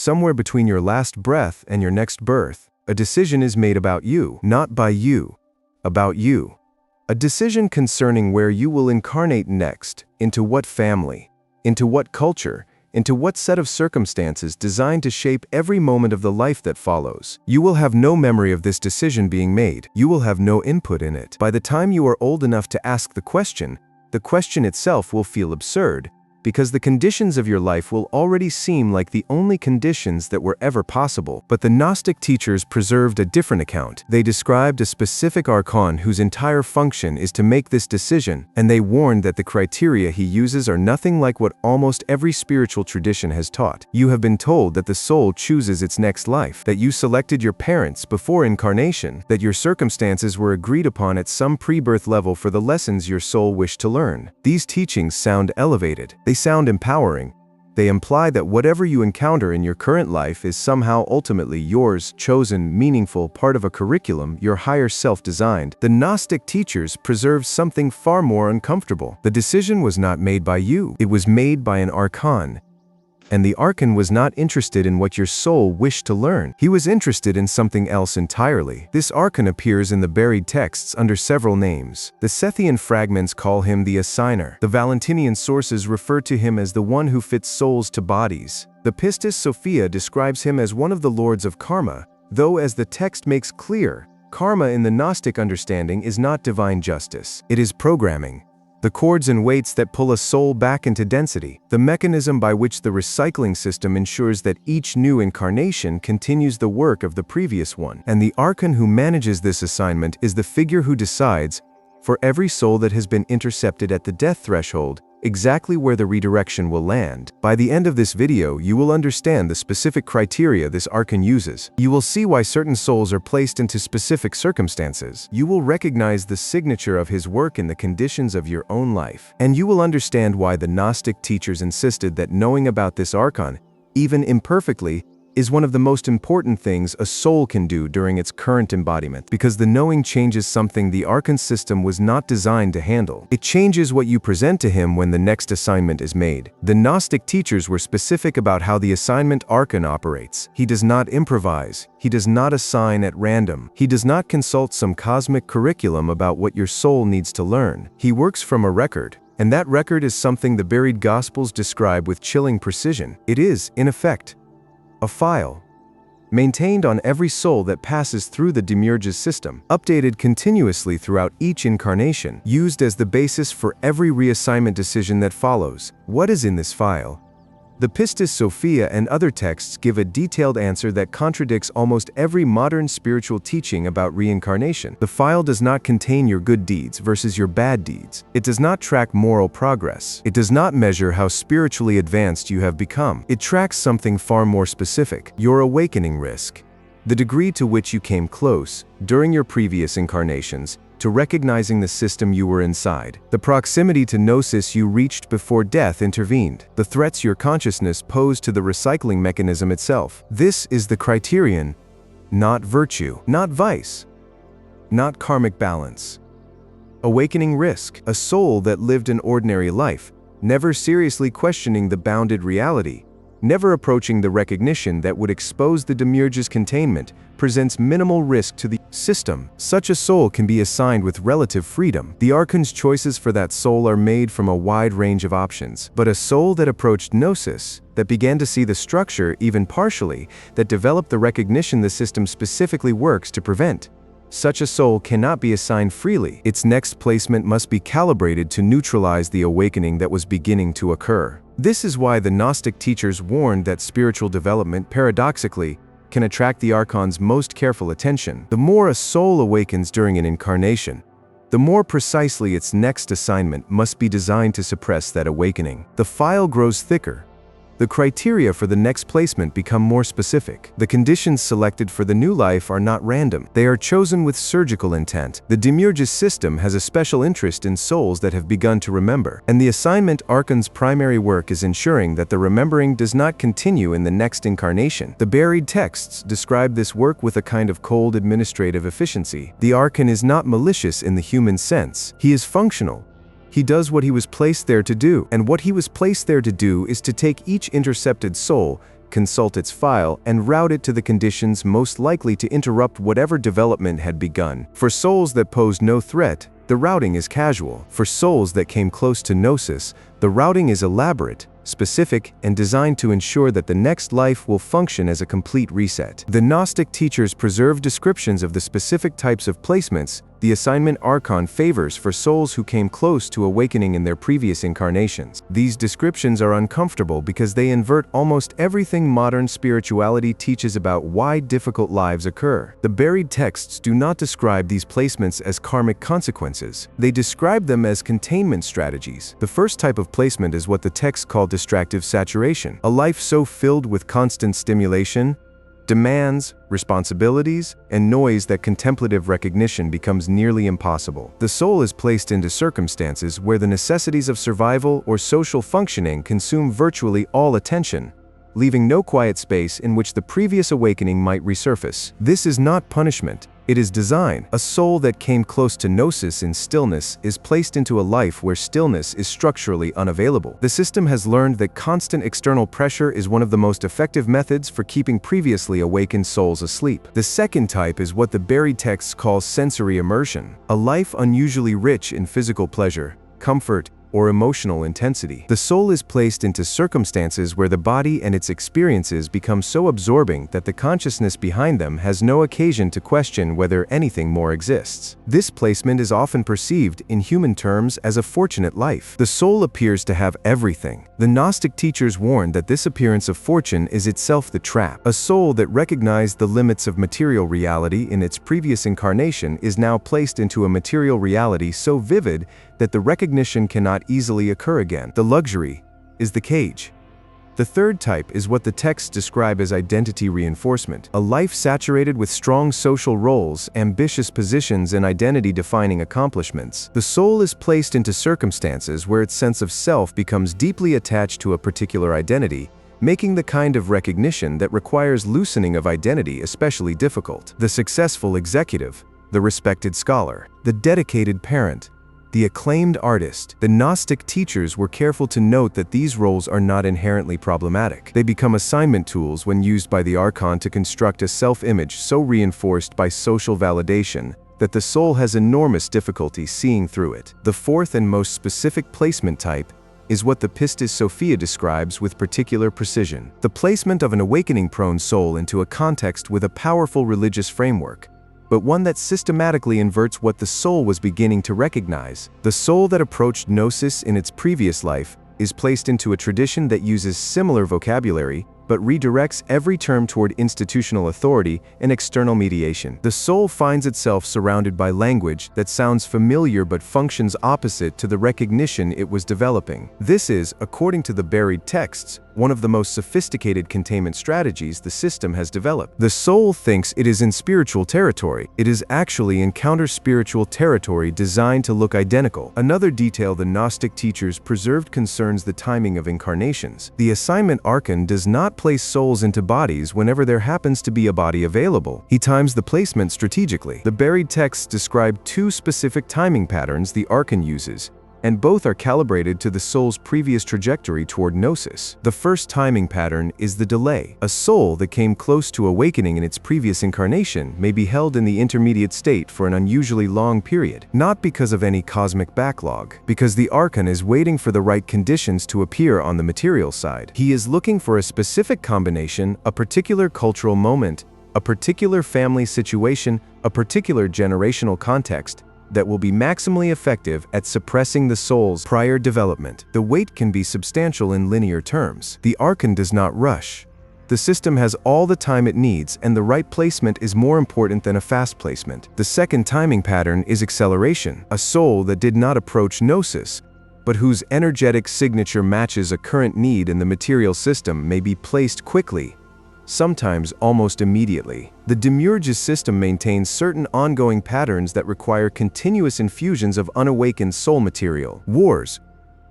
somewhere between your last breath and your next birth, a decision is made about you, not by you, about you. A decision concerning where you will incarnate next, into what family, into what culture, into what set of circumstances designed to shape every moment of the life that follows. You will have no memory of this decision being made. You will have no input in it. By the time you are old enough to ask the question itself will feel absurd, because the conditions of your life will already seem like the only conditions that were ever possible. But the Gnostic teachers preserved a different account. They described a specific Archon whose entire function is to make this decision, and they warned that the criteria he uses are nothing like what almost every spiritual tradition has taught. You have been told that the soul chooses its next life, that you selected your parents before incarnation, that your circumstances were agreed upon at some pre-birth level for the lessons your soul wished to learn. These teachings sound elevated. They sound empowering. They imply that whatever you encounter in your current life is somehow ultimately yours, chosen, meaningful, part of a curriculum your higher self designed. The Gnostic teachers preserved something far more uncomfortable. The decision was not made by you. It was made by an Archon. And the Archon was not interested in what your soul wished to learn. He was interested in something else entirely. This Archon appears in the buried texts under several names. The Sethian fragments call him the Assigner. The Valentinian sources refer to him as the one who fits souls to bodies. The Pistis Sophia describes him as one of the lords of karma, though as the text makes clear, karma in the Gnostic understanding is not divine justice. It is programming. The cords and weights that pull a soul back into density, the mechanism by which the recycling system ensures that each new incarnation continues the work of the previous one. And the Archon who manages this assignment is the figure who decides, for every soul that has been intercepted at the death threshold, exactly where the redirection will land. By the end of this video, you will understand the specific criteria this Archon uses. You will see why certain souls are placed into specific circumstances. You will recognize the signature of his work in the conditions of your own life. And you will understand why the Gnostic teachers insisted that knowing about this Archon, even imperfectly, is one of the most important things a soul can do during its current embodiment, because the knowing changes something the Archon system was not designed to handle. It changes what you present to him when the next assignment is made. The Gnostic teachers were specific about how the assignment Archon operates. He does not improvise. He does not assign at random. He does not consult some cosmic curriculum about what your soul needs to learn. He works from a record. And that record is something the buried Gospels describe with chilling precision. It is, in effect, a file, maintained on every soul that passes through the Demiurge's system, updated continuously throughout each incarnation, used as the basis for every reassignment decision that follows. What is in this file? The Pistis Sophia and other texts give a detailed answer that contradicts almost every modern spiritual teaching about reincarnation. The file does not contain your good deeds versus your bad deeds. It does not track moral progress. It does not measure how spiritually advanced you have become. It tracks something far more specific: your awakening risk. The degree to which you came close, during your previous incarnations, to recognizing the system you were inside. The proximity to gnosis you reached before death intervened. The threats your consciousness posed to the recycling mechanism itself. This is the criterion, not virtue, not vice, not karmic balance. Awakening risk, a soul that lived an ordinary life, never seriously questioning the bounded reality, never approaching the recognition that would expose the Demiurge's containment, presents minimal risk to the system. Such a soul can be assigned with relative freedom. The Archon's choices for that soul are made from a wide range of options. But a soul that approached gnosis, that began to see the structure even partially, that developed the recognition the system specifically works to prevent, such a soul cannot be assigned freely. Its next placement must be calibrated to neutralize the awakening that was beginning to occur. This is why the Gnostic teachers warned that spiritual development, paradoxically, can attract the Archon's most careful attention. The more a soul awakens during an incarnation, the more precisely its next assignment must be designed to suppress that awakening. The file grows thicker. The criteria for the next placement become more specific. The conditions selected for the new life are not random. They are chosen with surgical intent. The Demiurge's system has a special interest in souls that have begun to remember, and the assignment Archon's primary work is ensuring that the remembering does not continue in the next incarnation. The buried texts describe this work with a kind of cold administrative efficiency. The Archon is not malicious in the human sense. He is functional. He does what he was placed there to do, and what he was placed there to do is to take each intercepted soul, consult its file, and route it to the conditions most likely to interrupt whatever development had begun. For souls that posed no threat, the routing is casual. For souls that came close to gnosis, the routing is elaborate, specific, and designed to ensure that the next life will function as a complete reset. The Gnostic teachers preserve descriptions of the specific types of placements the assignment Archon favors for souls who came close to awakening in their previous incarnations. These descriptions are uncomfortable because they invert almost everything modern spirituality teaches about why difficult lives occur. The buried texts do not describe these placements as karmic consequences. They describe them as containment strategies. The first type of placement is what the texts call distractive saturation, a life so filled with constant stimulation, demands, responsibilities, and noise that contemplative recognition becomes nearly impossible. The soul is placed into circumstances where the necessities of survival or social functioning consume virtually all attention, leaving no quiet space in which the previous awakening might resurface. This is not punishment. It is design. A soul that came close to gnosis in stillness is placed into a life where stillness is structurally unavailable. The system has learned that constant external pressure is one of the most effective methods for keeping previously awakened souls asleep. The second type is what the buried texts call sensory immersion, a life unusually rich in physical pleasure, comfort, or emotional intensity. The soul is placed into circumstances where the body and its experiences become so absorbing that the consciousness behind them has no occasion to question whether anything more exists. This placement is often perceived, in human terms, as a fortunate life. The soul appears to have everything. The Gnostic teachers warn that this appearance of fortune is itself the trap. A soul that recognized the limits of material reality in its previous incarnation is now placed into a material reality so vivid that the recognition cannot easily occur again. The luxury is the cage. The third type is what the texts describe as identity reinforcement, a life saturated with strong social roles, ambitious positions, and identity-defining accomplishments. The soul is placed into circumstances where its sense of self becomes deeply attached to a particular identity, making the kind of recognition that requires loosening of identity especially difficult. The successful executive, the respected scholar, the dedicated parent, the acclaimed artist. The Gnostic teachers were careful to note that these roles are not inherently problematic. They become assignment tools when used by the Archon to construct a self-image so reinforced by social validation that the soul has enormous difficulty seeing through it. The fourth and most specific placement type is what the Pistis Sophia describes with particular precision: the placement of an awakening-prone soul into a context with a powerful religious framework, but one that systematically inverts what the soul was beginning to recognize. The soul that approached gnosis in its previous life is placed into a tradition that uses similar vocabulary, but redirects every term toward institutional authority and external mediation. The soul finds itself surrounded by language that sounds familiar but functions opposite to the recognition it was developing. This is, according to the buried texts, one of the most sophisticated containment strategies the system has developed. The soul thinks it is in spiritual territory. It is actually in counter-spiritual territory designed to look identical. Another detail the Gnostic teachers preserved concerns the timing of incarnations. The assignment Archon does not place souls into bodies whenever there happens to be a body available. He times the placement strategically. The buried texts describe two specific timing patterns the Archon uses, and both are calibrated to the soul's previous trajectory toward gnosis. The first timing pattern is the delay. A soul that came close to awakening in its previous incarnation may be held in the intermediate state for an unusually long period, not because of any cosmic backlog, because the Archon is waiting for the right conditions to appear on the material side. He is looking for a specific combination, a particular cultural moment, a particular family situation, a particular generational context, that will be maximally effective at suppressing the soul's prior development. The wait can be substantial in linear terms. The Archon does not rush. The system has all the time it needs, and the right placement is more important than a fast placement. The second timing pattern is acceleration. A soul that did not approach gnosis, but whose energetic signature matches a current need in the material system, may be placed quickly, sometimes almost immediately. The Demiurge's system maintains certain ongoing patterns that require continuous infusions of unawakened soul material. Wars,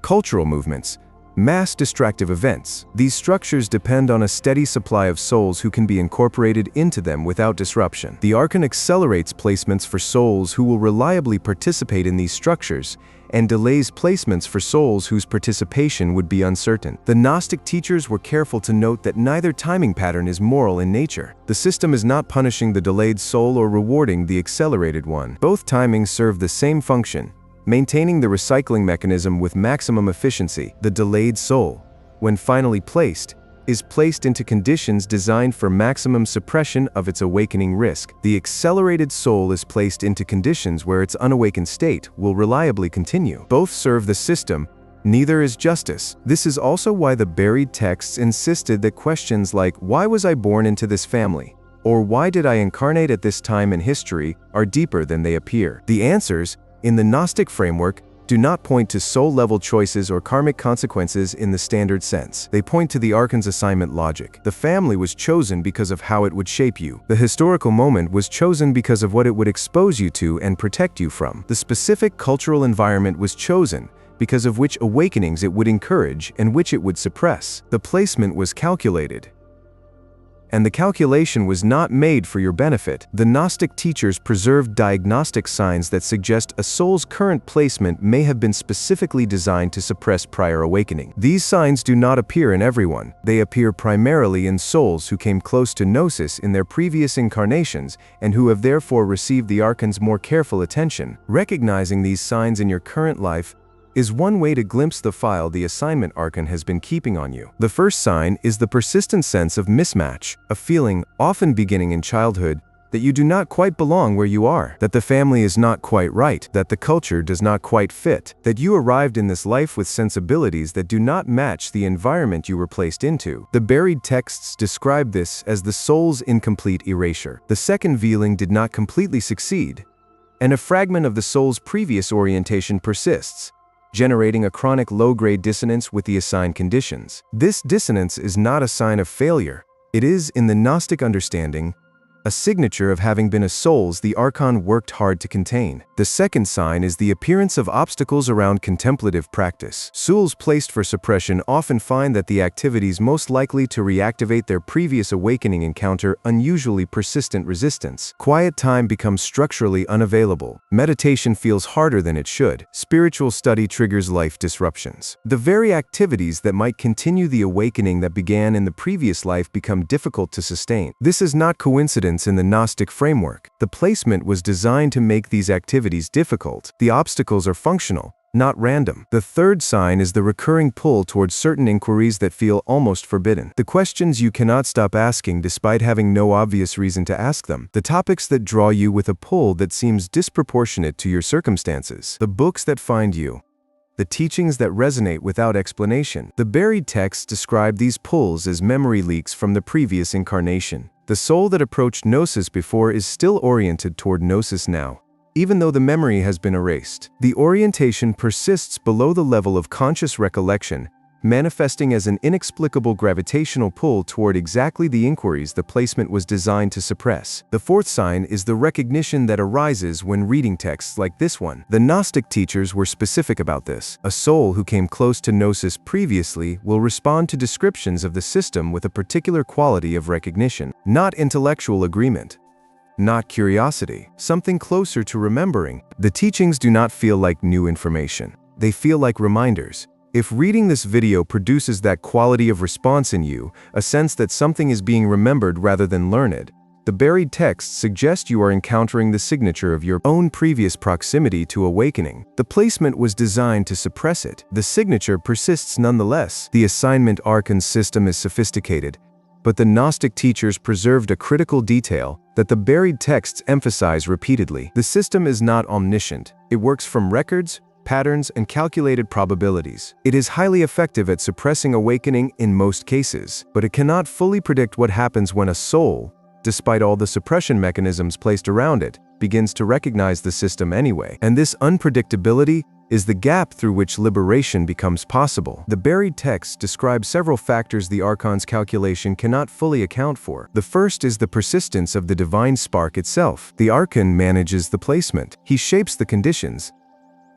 cultural movements, Mass distractive events. These structures depend on a steady supply of souls who can be incorporated into them without disruption. The Archon accelerates placements for souls who will reliably participate in these structures, and delays placements for souls whose participation would be uncertain. The Gnostic teachers were careful to note that neither timing pattern is moral in nature. The system is not punishing the delayed soul or rewarding the accelerated one. Both timings serve the same function, maintaining the recycling mechanism with maximum efficiency. The delayed soul, when finally placed, is placed into conditions designed for maximum suppression of its awakening risk. The accelerated soul is placed into conditions where its unawakened state will reliably continue. Both serve the system, neither is justice. This is also why the buried texts insisted that questions like, "Why was I born into this family?" or "Why did I incarnate at this time in history?" are deeper than they appear. The answers, in the Gnostic framework, do not point to soul-level choices or karmic consequences in the standard sense. They point to the Archon's assignment logic. The family was chosen because of how it would shape you. The historical moment was chosen because of what it would expose you to and protect you from. The specific cultural environment was chosen because of which awakenings it would encourage and which it would suppress. The placement was calculated, and the calculation was not made for your benefit. The Gnostic teachers preserved diagnostic signs that suggest a soul's current placement may have been specifically designed to suppress prior awakening. These signs do not appear in everyone. They appear primarily in souls who came close to gnosis in their previous incarnations and who have therefore received the Archon's more careful attention. Recognizing these signs in your current life is one way to glimpse the file the assignment Archon has been keeping on you. The first sign is the persistent sense of mismatch, a feeling, often beginning in childhood, that you do not quite belong where you are, that the family is not quite right, that the culture does not quite fit, that you arrived in this life with sensibilities that do not match the environment you were placed into. The buried texts describe this as the soul's incomplete erasure. The second veiling did not completely succeed, and a fragment of the soul's previous orientation persists, generating a chronic low-grade dissonance with the assigned conditions. This dissonance is not a sign of failure. It is, in the Gnostic understanding, a signature of having been a souls the Archon worked hard to contain. The second sign is the appearance of obstacles around contemplative practice. Souls placed for suppression often find that the activities most likely to reactivate their previous awakening encounter unusually persistent resistance. Quiet time becomes structurally unavailable. Meditation feels harder than it should. Spiritual study triggers life disruptions. The very activities that might continue the awakening that began in the previous life become difficult to sustain. This is not coincidence in the Gnostic framework. The placement was designed to make these activities difficult. The obstacles are functional, not random. The third sign is the recurring pull towards certain inquiries that feel almost forbidden. The questions you cannot stop asking despite having no obvious reason to ask them. The topics that draw you with a pull that seems disproportionate to your circumstances. The books that find you. The teachings that resonate without explanation. The buried texts describe these pulls as memory leaks from the previous incarnation. The soul that approached gnosis before is still oriented toward gnosis now, even though the memory has been erased. The orientation persists below the level of conscious recollection, manifesting as an inexplicable gravitational pull toward exactly the inquiries the placement was designed to suppress. The fourth sign is the recognition that arises when reading texts like this one. The Gnostic teachers were specific about this. A soul who came close to gnosis previously will respond to descriptions of the system with a particular quality of recognition, not intellectual agreement, not curiosity, something closer to remembering. The teachings do not feel like new information. They feel like reminders. If reading this video produces that quality of response in you, a sense that something is being remembered rather than learned, the buried texts suggest you are encountering the signature of your own previous proximity to awakening. The placement was designed to suppress it. The signature persists nonetheless. The assignment Archon system is sophisticated, but the Gnostic teachers preserved a critical detail that the buried texts emphasize repeatedly. The system is not omniscient. It works from records, patterns, and calculated probabilities. It is highly effective at suppressing awakening in most cases, but it cannot fully predict what happens when a soul, despite all the suppression mechanisms placed around it, begins to recognize the system anyway. And this unpredictability is the gap through which liberation becomes possible. The buried texts describe several factors the Archon's calculation cannot fully account for. The first is the persistence of the divine spark itself. The Archon manages the placement. He shapes the conditions,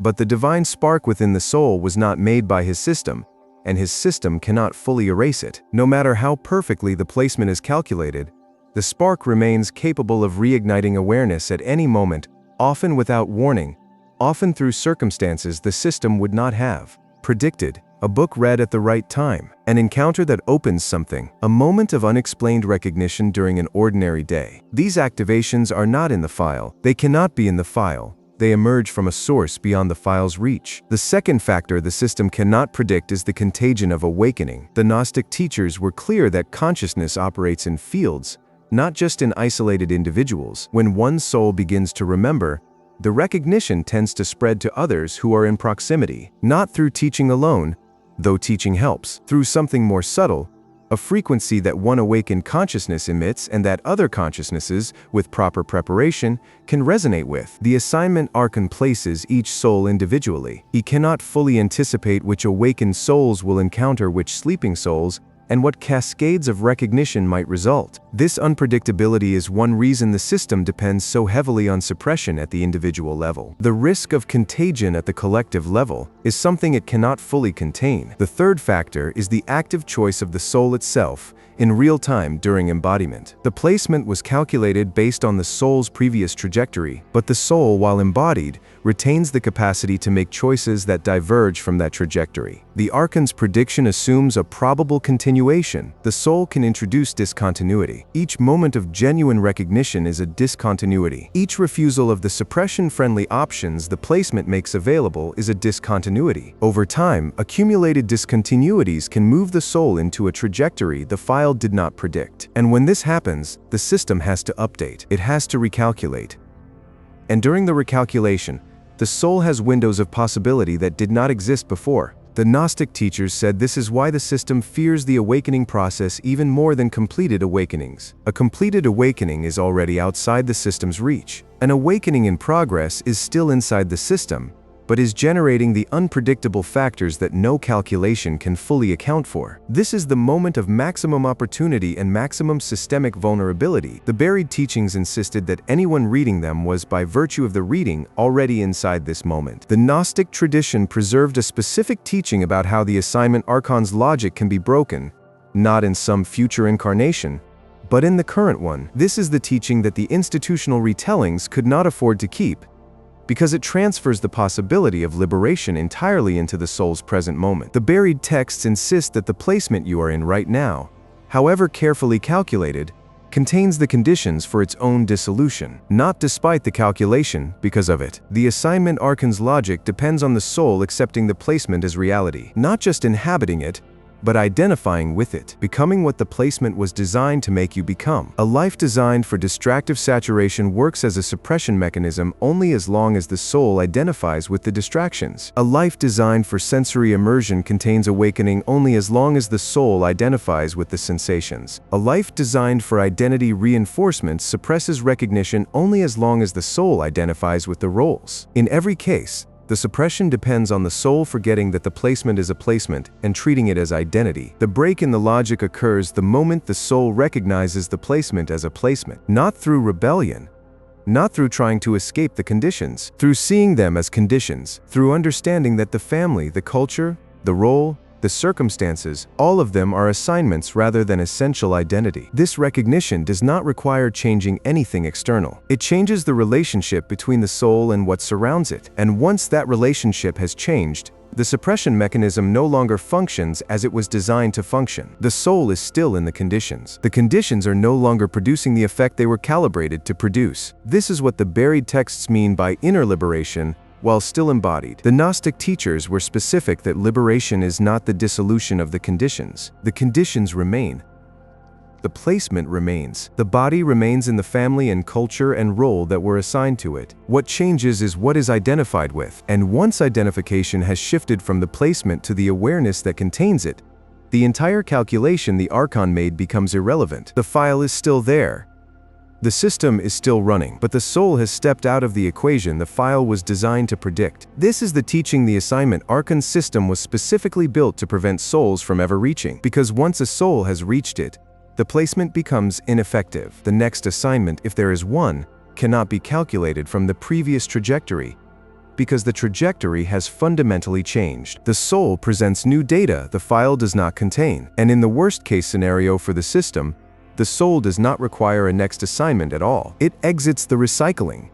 but the divine spark within the soul was not made by his system, and his system cannot fully erase it. No matter how perfectly the placement is calculated, the spark remains capable of reigniting awareness at any moment, often without warning, often through circumstances the system would not have predicted. A book read at the right time, an encounter that opens something, a moment of unexplained recognition during an ordinary day. These activations are not in the file. They cannot be in the file. They emerge from a source beyond the file's reach. The second factor the system cannot predict is the contagion of awakening. The Gnostic teachers were clear that consciousness operates in fields, not just in isolated individuals. When one soul begins to remember, the recognition tends to spread to others who are in proximity, not through teaching alone, though teaching helps, through something more subtle, a frequency that one awakened consciousness emits and that other consciousnesses, with proper preparation, can resonate with. The assignment Archon places each soul individually. He cannot fully anticipate which awakened souls will encounter which sleeping souls, and what cascades of recognition might result. This unpredictability is one reason the system depends so heavily on suppression at the individual level. The risk of contagion at the collective level is something it cannot fully contain. The third factor is the active choice of the soul itself in real time during embodiment. The placement was calculated based on the soul's previous trajectory, but the soul, while embodied, retains the capacity to make choices that diverge from that trajectory. The Archon's prediction assumes a probable continuation. The soul can introduce discontinuity. Each moment of genuine recognition is a discontinuity. Each refusal of the suppression-friendly options the placement makes available is a discontinuity. Over time, accumulated discontinuities can move the soul into a trajectory the file did not predict. And when this happens, the system has to update. It has to recalculate. And during the recalculation, the soul has windows of possibility that did not exist before. The Gnostic teachers said this is why the system fears the awakening process even more than completed awakenings. A completed awakening is already outside the system's reach. An awakening in progress is still inside the system, but is generating the unpredictable factors that no calculation can fully account for. This is the moment of maximum opportunity and maximum systemic vulnerability. The buried teachings insisted that anyone reading them was, by virtue of the reading, already inside this moment. The Gnostic tradition preserved a specific teaching about how the assignment Archon's logic can be broken, not in some future incarnation, but in the current one. This is the teaching that the institutional retellings could not afford to keep, because it transfers the possibility of liberation entirely into the soul's present moment. The buried texts insist that the placement you are in right now, however carefully calculated, contains the conditions for its own dissolution, not despite the calculation, because of it. The assignment Archon's logic depends on the soul accepting the placement as reality, not just inhabiting it, but identifying with it, becoming what the placement was designed to make you become. A life designed for distractive saturation works as a suppression mechanism only as long as the soul identifies with the distractions. A life designed for sensory immersion contains awakening only as long as the soul identifies with the sensations. A life designed for identity reinforcement suppresses recognition only as long as the soul identifies with the roles. In every case, the suppression depends on the soul forgetting that the placement is a placement and treating it as identity. The break in the logic occurs the moment the soul recognizes the placement as a placement, not through rebellion, not through trying to escape the conditions, through seeing them as conditions, through understanding that the family, the culture, the role, the circumstances, all of them are assignments rather than essential identity. This recognition does not require changing anything external. It changes the relationship between the soul and what surrounds it. And once that relationship has changed, the suppression mechanism no longer functions as it was designed to function. The soul is still in the conditions. The conditions are no longer producing the effect they were calibrated to produce. This is what the buried texts mean by inner liberation, while still embodied. The Gnostic teachers were specific that liberation is not the dissolution of the conditions. The conditions remain. The placement remains. The body remains in the family and culture and role that were assigned to it. What changes is what is identified with. And once identification has shifted from the placement to the awareness that contains it, the entire calculation the Archon made becomes irrelevant. The file is still there. The system is still running, but the soul has stepped out of the equation the file was designed to predict. This is the teaching the assignment Archon's system was specifically built to prevent souls from ever reaching. Because once a soul has reached it, the placement becomes ineffective. The next assignment, if there is one, cannot be calculated from the previous trajectory, because the trajectory has fundamentally changed. The soul presents new data the file does not contain, and in the worst-case scenario for the system, the soul does not require a next assignment at all. It exits the recycling,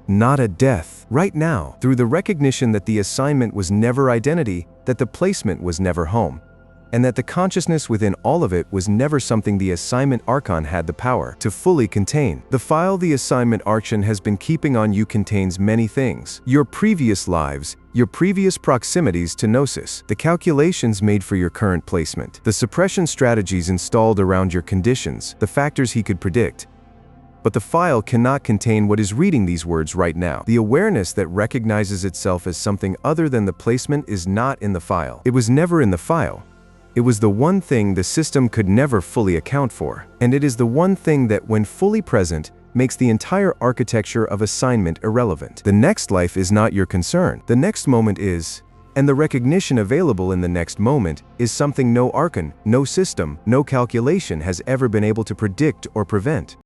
not a death. Right now, through the recognition that the assignment was never identity, that the placement was never home, and that the consciousness within all of it was never something the assignment Archon had the power to fully contain. The file the assignment Archon has been keeping on you contains many things. Your previous lives, your previous proximities to gnosis, the calculations made for your current placement, the suppression strategies installed around your conditions, the factors he could predict. But the file cannot contain what is reading these words right now. The awareness that recognizes itself as something other than the placement is not in the file. It was never in the file. It was the one thing the system could never fully account for. And it is the one thing that, when fully present, makes the entire architecture of assignment irrelevant. The next life is not your concern. The next moment is, and the recognition available in the next moment is something no Archon, no system, no calculation has ever been able to predict or prevent.